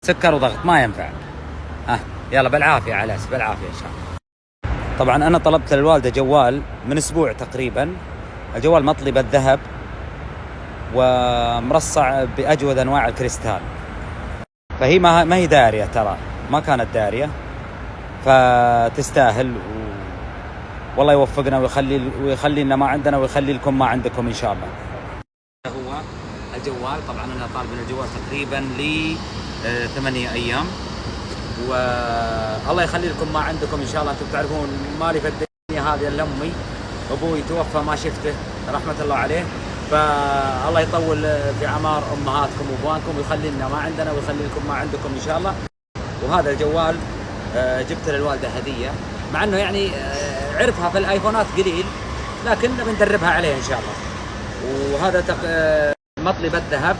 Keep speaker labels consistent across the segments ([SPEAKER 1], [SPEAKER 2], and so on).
[SPEAKER 1] سكر وضغط ما ينفع. يلا بالعافية علاس، بالعافية إن شاء الله. طبعا أنا طلبت للوالدة جوال من أسبوع تقريبا، الجوال مطلي الذهب ومرصع بأجود أنواع الكريستال، فهي ما هي دارية، ترى ما كانت دارية، فتستاهل. والله يوفقنا ويخلي لنا ما عندنا ويخلي لكم ما عندكم إن شاء الله. هو الجوال طبعا أنا طالب من الجوال تقريبا لي 8 أيام، والله يخلي لكم ما عندكم إن شاء الله. أنتم تعرفون مالي في الدنيا هذه إلا أمي، أبوي توفى ما شفته رحمة الله عليه، فالله يطول في عمار أمهاتكم وأبوانكم ويخلي لنا ما عندنا ويخلي لكم ما عندكم إن شاء الله. وهذا الجوال جبت للوالدة هدية، مع أنه يعني عرفها في الآيفونات قليل، لكن بندربها عليه إن شاء الله. وهذا مطلي بالذهب،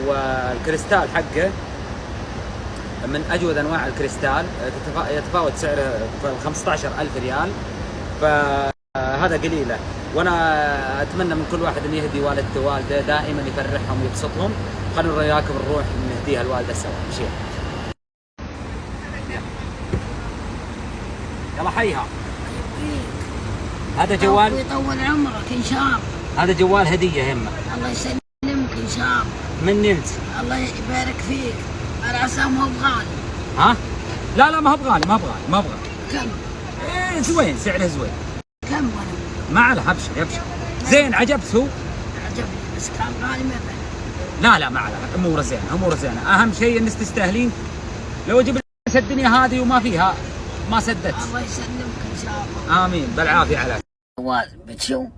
[SPEAKER 1] والكريستال حقه من أجود أنواع الكريستال، يتفاوت سعره في 15,000 ريال، فهذا قليله. وأنا أتمنى من كل واحد أن يهدي والدته والده دائما يفرحهم ويبسطهم. خلونا وياكم نروح نهديها الوالدة سوا. مشي يلا حيها. هذا جوال
[SPEAKER 2] ويطول عمرك إن شاء الله.
[SPEAKER 1] هذا جوال هدية يمه.
[SPEAKER 2] الله يسلمك إن شاء الله.
[SPEAKER 1] من نمت.
[SPEAKER 2] الله يبارك فيك. العسى ما هو بغالي.
[SPEAKER 1] ها؟ لا ما هو بغالي، ما بغالي.
[SPEAKER 2] كم؟
[SPEAKER 1] زوين، سعره زوين.
[SPEAKER 2] كم ولا؟
[SPEAKER 1] ما عليه، ابشر. زين عجبت هو؟
[SPEAKER 2] عجبني بس كان غالي ما
[SPEAKER 1] لا ما عليه، اموره زينه. اهم شيء انك تستاهلين. لو اجيب لك الدنيا هذه وما فيها ما سدت.
[SPEAKER 2] الله يسلمك ان شاء الله.
[SPEAKER 1] امين بالعافيه عليك.
[SPEAKER 2] جوال بتشوف